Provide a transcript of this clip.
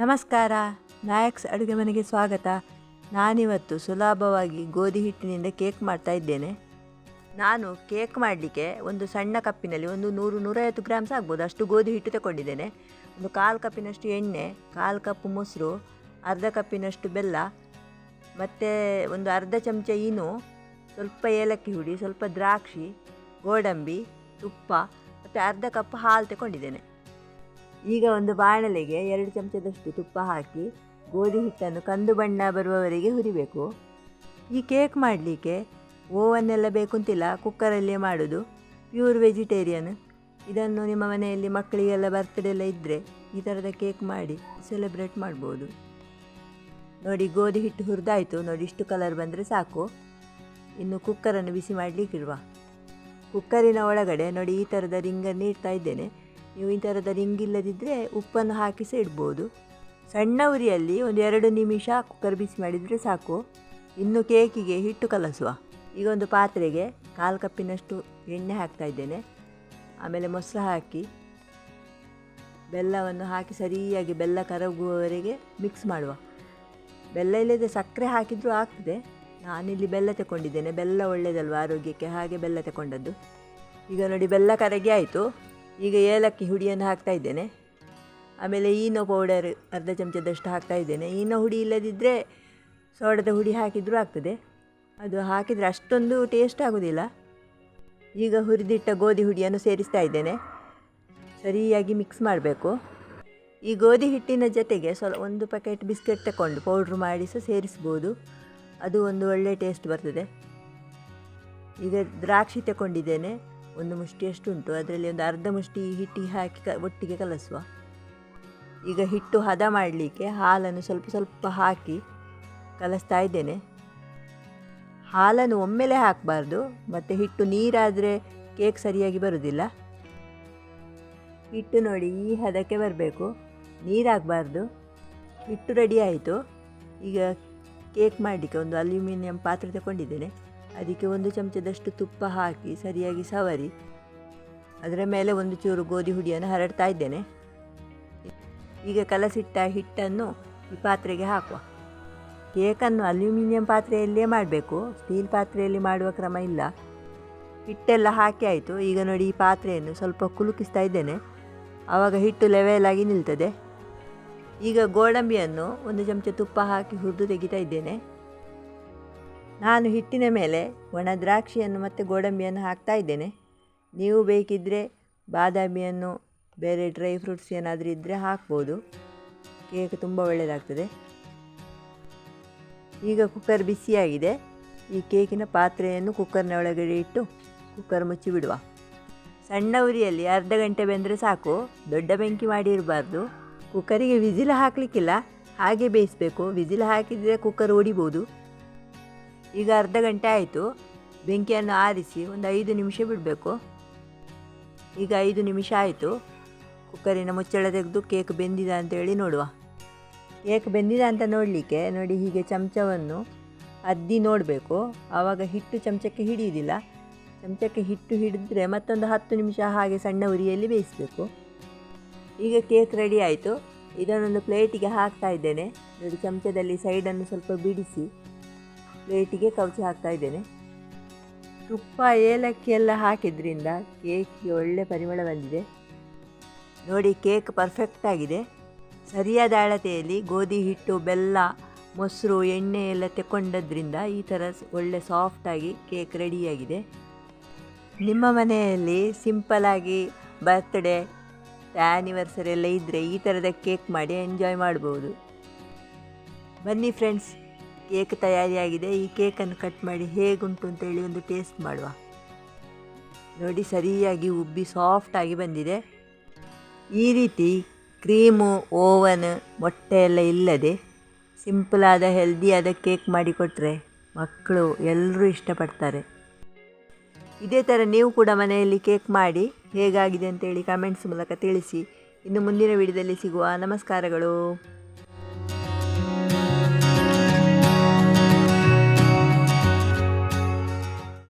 ನಮಸ್ಕಾರ, ನಾಯಕ್ಸ್ ಅಡುಗೆ ಮನೆಗೆ ಸ್ವಾಗತ. ನಾನಿವತ್ತು ಸುಲಭವಾಗಿ ಗೋಧಿ ಹಿಟ್ಟಿನಿಂದ ಕೇಕ್ ಮಾಡ್ತಾ ಇದ್ದೇನೆ. ನಾನು ಕೇಕ್ ಮಾಡಲಿಕ್ಕೆ ಒಂದು ಸಣ್ಣ ಕಪ್ಪಿನಲ್ಲಿ ಒಂದು 100-150 ಗ್ರಾಮ್ಸ್ ಆಗ್ಬೋದು ಅಷ್ಟು ಗೋಧಿ ಹಿಟ್ಟು ತಗೊಂಡಿದ್ದೇನೆ. ಒಂದು 1/4 ಕಪ್ಪಿನಷ್ಟು ಎಣ್ಣೆ, 1/4 ಕಪ್ ಮೊಸರು, ಅರ್ಧ ಕಪ್ಪಿನಷ್ಟು ಬೆಲ್ಲ, ಮತ್ತು ಒಂದು ಅರ್ಧ ಚಮಚ ಈನು, ಸ್ವಲ್ಪ ಏಲಕ್ಕಿ ಹುಡಿ, ಸ್ವಲ್ಪ ದ್ರಾಕ್ಷಿ, ಗೋಡಂಬಿ, ತುಪ್ಪ ಮತ್ತು ಅರ್ಧ ಕಪ್ ಹಾಲು ತಗೊಂಡಿದ್ದೇನೆ. ಈಗ ಒಂದು ಬಾಣಲೆಗೆ 2 ಚಮಚದಷ್ಟು ತುಪ್ಪ ಹಾಕಿ ಗೋಧಿ ಹಿಟ್ಟನ್ನು ಕಂದು ಬಣ್ಣ ಬರುವವರೆಗೆ ಹುರಿಬೇಕು. ಈ ಕೇಕ್ ಮಾಡಲಿಕ್ಕೆ ಓವನ್ನೆಲ್ಲ ಬೇಕು ಅಂತಿಲ್ಲ, ಕುಕ್ಕರಲ್ಲೇ ಮಾಡೋದು. Pure vegetarian. ಇದನ್ನು ನಿಮ್ಮ ಮನೆಯಲ್ಲಿ ಮಕ್ಕಳಿಗೆಲ್ಲ ಬರ್ತ್ಡೇ ಎಲ್ಲ ಇದ್ದರೆ ಈ ಥರದ ಕೇಕ್ ಮಾಡಿ ಸೆಲೆಬ್ರೇಟ್ ಮಾಡ್ಬೋದು. ನೋಡಿ, ಗೋಧಿ ಹಿಟ್ಟು ಹುರಿದಾಯಿತು. ನೋಡಿ, ಇಷ್ಟು ಕಲರ್ ಬಂದರೆ ಸಾಕು. ಇನ್ನು ಕುಕ್ಕರನ್ನು ಬಿಸಿ ಮಾಡಲಿಕ್ಕಿರುವ. ಕುಕ್ಕರಿನ ಒಳಗಡೆ ನೋಡಿ ಈ ಥರದ ರಿಂಗನ್ನು ಇಡ್ತಾ ಇದ್ದೇನೆ. ನೀವು ಈ ಥರದ ರಿಂಗ್ ಇಲ್ಲದಿದ್ದರೆ ಉಪ್ಪನ್ನು ಹಾಕಿ ಸಹ ಇಡ್ಬೋದು. ಸಣ್ಣ ಉರಿಯಲ್ಲಿ ಒಂದು 2 ನಿಮಿಷ ಕುಕ್ಕರ್ ಬಿಸಿ ಮಾಡಿದರೆ ಸಾಕು. ಇನ್ನು ಕೇಕಿಗೆ ಹಿಟ್ಟು ಕಲಸುವ. ಈಗ ಒಂದು ಪಾತ್ರೆಗೆ 1/4 ಕಪ್ಪಿನಷ್ಟು ಎಣ್ಣೆ ಹಾಕ್ತಾ ಇದ್ದೇನೆ. ಆಮೇಲೆ ಮೊಸರು ಹಾಕಿ ಬೆಲ್ಲವನ್ನು ಹಾಕಿ ಸರಿಯಾಗಿ ಬೆಲ್ಲ ಕರಗುವವರೆಗೆ ಮಿಕ್ಸ್ ಮಾಡುವ. ಬೆಲ್ಲ ಇಲ್ಲದೆ ಸಕ್ಕರೆ ಹಾಕಿದರೂ ಆಗ್ತದೆ. ನಾನಿಲ್ಲಿ ಬೆಲ್ಲ ತಗೊಂಡಿದ್ದೇನೆ. ಬೆಲ್ಲ ಒಳ್ಳೆಯದಲ್ವ ಆರೋಗ್ಯಕ್ಕೆ, ಹಾಗೆ ಬೆಲ್ಲ ತಗೊಂಡದ್ದು. ಈಗ ನೋಡಿ, ಬೆಲ್ಲ ಕರಗಿ ಆಯಿತು. ಈಗ ಏಲಕ್ಕಿ ಹುಡಿಯನ್ನು ಹಾಕ್ತಾ ಇದ್ದೇನೆ. ಆಮೇಲೆ ಈನೋ ಪೌಡರ್ ಅರ್ಧ ಚಮಚದಷ್ಟು ಹಾಕ್ತಾ ಇದ್ದೇನೆ. ಈನೋ ಹುಡಿ ಇಲ್ಲದಿದ್ದರೆ ಸೋಡದ ಹುಡಿ ಹಾಕಿದರೂ ಆಗ್ತದೆ. ಅದು ಹಾಕಿದರೆ ಅಷ್ಟೊಂದು ಟೇಸ್ಟ್ ಆಗೋದಿಲ್ಲ. ಈಗ ಹುರಿದಿಟ್ಟ ಗೋಧಿ ಹುಡಿಯನ್ನು ಸೇರಿಸ್ತಾ ಇದ್ದೇನೆ. ಸರಿಯಾಗಿ ಮಿಕ್ಸ್ ಮಾಡಬೇಕು. ಈ ಗೋಧಿ ಹಿಟ್ಟಿನ ಜೊತೆಗೆ ಒಂದು ಪ್ಯಾಕೆಟ್ ಬಿಸ್ಕೆಟ್ ತಗೊಂಡು ಪೌಡ್ರ್ ಮಾಡಿ ಸಹ ಸೇರಿಸ್ಬೋದು. ಅದು ಒಂದು ಒಳ್ಳೆ ಟೇಸ್ಟ್ ಬರ್ತದೆ. ಈಗ ದ್ರಾಕ್ಷಿ ತಗೊಂಡಿದ್ದೇನೆ, ಒಂದು ಮುಷ್ಟಿಯಷ್ಟು ಉಂಟು. ಅದರಲ್ಲಿ ಒಂದು ಅರ್ಧ ಮುಷ್ಟಿ ಹಿಟ್ಟಿಗೆ ಹಾಕಿ ಒಟ್ಟಿಗೆ ಕಲಸುವ. ಈಗ ಹಿಟ್ಟು ಹದ ಮಾಡಲಿಕ್ಕೆ ಹಾಲನ್ನು ಸ್ವಲ್ಪ ಸ್ವಲ್ಪ ಹಾಕಿ ಕಲಸ್ತಾ ಇದ್ದೇನೆ. ಹಾಲನ್ನು ಒಮ್ಮೆಲೆ ಹಾಕಬಾರ್ದು, ಮತ್ತು ಹಿಟ್ಟು ನೀರಾದರೆ ಕೇಕ್ ಸರಿಯಾಗಿ ಬರೋದಿಲ್ಲ. ಹಿಟ್ಟು ನೋಡಿ ಈ ಹದಕ್ಕೆ ಬರಬೇಕು, ನೀರಾಗಬಾರ್ದು. ಹಿಟ್ಟು ರೆಡಿ ಆಯಿತು. ಈಗ ಕೇಕ್ ಮಾಡಲಿಕ್ಕೆ ಒಂದು ಅಲ್ಯೂಮಿನಿಯಂ ಪಾತ್ರೆ ತಗೊಂಡಿದ್ದೇನೆ. ಅದಕ್ಕೆ 1 ಚಮಚದಷ್ಟು ತುಪ್ಪ ಹಾಕಿ ಸರಿಯಾಗಿ ಸವರಿ ಅದರ ಮೇಲೆ ಒಂದು ಚೂರು ಗೋಧಿ ಹುಡಿಯನ್ನು ಹರಡ್ತಾ ಇದ್ದೇನೆ. ಈಗ ಕಲಸಿಟ್ಟ ಹಿಟ್ಟನ್ನು ಈ ಪಾತ್ರೆಗೆ ಹಾಕುವ. ಕೇಕನ್ನು ಅಲ್ಯೂಮಿನಿಯಂ ಪಾತ್ರೆಯಲ್ಲೇ ಮಾಡಬೇಕು, ಸ್ಟೀಲ್ ಪಾತ್ರೆಯಲ್ಲಿ ಮಾಡುವ ಕ್ರಮ ಇಲ್ಲ. ಹಿಟ್ಟೆಲ್ಲ ಹಾಕಿ ಆಯಿತು. ಈಗ ನೋಡಿ, ಈ ಪಾತ್ರೆಯನ್ನು ಸ್ವಲ್ಪ ಕುಲುಕಿಸ್ತಾ ಇದ್ದೇನೆ. ಆವಾಗ ಹಿಟ್ಟು ಲೆವೆಲಾಗಿ ನಿಲ್ತದೆ. ಈಗ ಗೋಡಂಬಿಯನ್ನು 1 ಚಮಚ ತುಪ್ಪ ಹಾಕಿ ಹುರಿದು ತೆಗಿತಾ ಇದ್ದೇನೆ. ನಾನು ಹಿಟ್ಟಿನ ಮೇಲೆ ಒಣ ದ್ರಾಕ್ಷಿಯನ್ನು ಮತ್ತು ಗೋಡಂಬಿಯನ್ನು ಹಾಕ್ತಾ ಇದ್ದೇನೆ. ನೀವು ಬೇಕಿದ್ದರೆ ಬಾದಾಮಿಯನ್ನು, ಬೇರೆ ಡ್ರೈ ಫ್ರೂಟ್ಸ್ ಏನಾದರೂ ಇದ್ದರೆ ಹಾಕ್ಬೋದು. ಕೇಕ್ ತುಂಬ ಒಳ್ಳೆಯದಾಗ್ತದೆ. ಈಗ ಕುಕ್ಕರ್ ಬಿಸಿಯಾಗಿದೆ. ಈ ಕೇಕಿನ ಪಾತ್ರೆಯನ್ನು ಕುಕ್ಕರ್ನ ಒಳಗಡೆ ಇಟ್ಟು ಕುಕ್ಕರ್ ಮುಚ್ಚಿ ಬಿಡುವ. ಸಣ್ಣ ಉರಿಯಲ್ಲಿ ಅರ್ಧ ಗಂಟೆ ಬೆಂದರೆ ಸಾಕು. ದೊಡ್ಡ ಬೆಂಕಿ ಮಾಡಿ ಇರಬಾರ್ದು. ಕುಕ್ಕರಿಗೆ ವಿಸಿಲ್ ಹಾಕಲಿಕ್ಕಿಲ್ಲ, ಹಾಗೆ ಬೇಯಿಸಬೇಕು. ವಿಸಿಲ್ ಹಾಕಿದರೆ ಕುಕ್ಕರ್ ಒಡಿಬೋದು. ಈಗ ಅರ್ಧ ಗಂಟೆ ಆಯಿತು. ಬೆಂಕಿಯನ್ನು ಆರಿಸಿ ಒಂದು 5 ನಿಮಿಷ ಬಿಡಬೇಕು. ಈಗ 5 ನಿಮಿಷ ಆಯಿತು. ಕುಕ್ಕರಿನ ಮುಚ್ಚಳ ತೆಗೆದು ಕೇಕ್ ಬೆಂದಿದೆ ಅಂತೇಳಿ ನೋಡುವ. ಕೇಕ್ ಬೆಂದಿದೆ ಅಂತ ನೋಡಲಿಕ್ಕೆ ನೋಡಿ, ಹೀಗೆ ಚಮಚವನ್ನು ಅದ್ದಿ ನೋಡಬೇಕು. ಆವಾಗ ಹಿಟ್ಟು ಚಮಚಕ್ಕೆ ಹಿಡಿಯೋದಿಲ್ಲ. ಚಮಚಕ್ಕೆ ಹಿಟ್ಟು ಹಿಡಿದ್ರೆ ಮತ್ತೊಂದು 10 ನಿಮಿಷ ಹಾಗೆ ಸಣ್ಣ ಉರಿಯಲ್ಲಿ ಬೇಯಿಸಬೇಕು. ಈಗ ಕೇಕ್ ರೆಡಿ ಆಯಿತು. ಇದನ್ನೊಂದು ಪ್ಲೇಟಿಗೆ ಹಾಕ್ತಾ ಇದ್ದೇನೆ. ನೋಡಿ, ಚಮಚದಲ್ಲಿ ಸೈಡನ್ನು ಸ್ವಲ್ಪ ಬಿಡಿಸಿ ಪ್ಲೇಟಿಗೆ ಕವುಚಿ ಹಾಕ್ತಾ ಇದ್ದೇನೆ. ತುಪ್ಪ ಏಲಕ್ಕಿ ಎಲ್ಲ ಹಾಕಿದ್ರಿಂದ ಕೇಕ್ಗೆ ಒಳ್ಳೆ ಪರಿಮಳ ಬಂದಿದೆ. ನೋಡಿ, ಕೇಕ್ ಪರ್ಫೆಕ್ಟ್ ಆಗಿದೆ. ಸರಿಯಾದ ಅಳತೆಯಲ್ಲಿ ಗೋಧಿ ಹಿಟ್ಟು, ಬೆಲ್ಲ, ಮೊಸರು, ಎಣ್ಣೆ ಎಲ್ಲ ತಗೊಂಡದ್ರಿಂದ ಈ ಥರ ಒಳ್ಳೆ ಸಾಫ್ಟಾಗಿ ಕೇಕ್ ರೆಡಿಯಾಗಿದೆ. ನಿಮ್ಮ ಮನೆಯಲ್ಲಿ ಸಿಂಪಲಾಗಿ ಬರ್ತ್ಡೇ, ಆ್ಯನಿವರ್ಸರಿ ಎಲ್ಲ ಇದ್ದರೆ ಈ ಥರದ ಕೇಕ್ ಮಾಡಿ ಎಂಜಾಯ್ ಮಾಡ್ಬೋದು. ಬನ್ನಿ ಫ್ರೆಂಡ್ಸ್, ಕೇಕ್ ತಯಾರಿಯಾಗಿದೆ. ಈ ಕೇಕನ್ನು ಕಟ್ ಮಾಡಿ ಹೇಗುಂಟು ಅಂತೇಳಿ ಒಂದು ಟೇಸ್ಟ್ ಮಾಡುವ. ನೋಡಿ, ಸರಿಯಾಗಿ ಉಬ್ಬಿ ಸಾಫ್ಟಾಗಿ ಬಂದಿದೆ. ಈ ರೀತಿ ಕ್ರೀಮು, ಓವನ್, ಮೊಟ್ಟೆ ಎಲ್ಲ ಇಲ್ಲದೆ ಸಿಂಪಲಾದ ಹೆಲ್ದಿಯಾದ ಕೇಕ್ ಮಾಡಿಕೊಟ್ರೆ ಮಕ್ಕಳು ಎಲ್ಲರೂ ಇಷ್ಟಪಡ್ತಾರೆ. ಇದೇ ಥರ ನೀವು ಕೂಡ ಮನೆಯಲ್ಲಿ ಕೇಕ್ ಮಾಡಿ ಹೇಗಾಗಿದೆ ಅಂತೇಳಿ ಕಮೆಂಟ್ಸ್ ಮೂಲಕ ತಿಳಿಸಿ. ಇನ್ನು ಮುಂದಿನ ವಿಡಿಯೋದಲ್ಲಿ ಸಿಗುವ. ನಮಸ್ಕಾರಗಳು.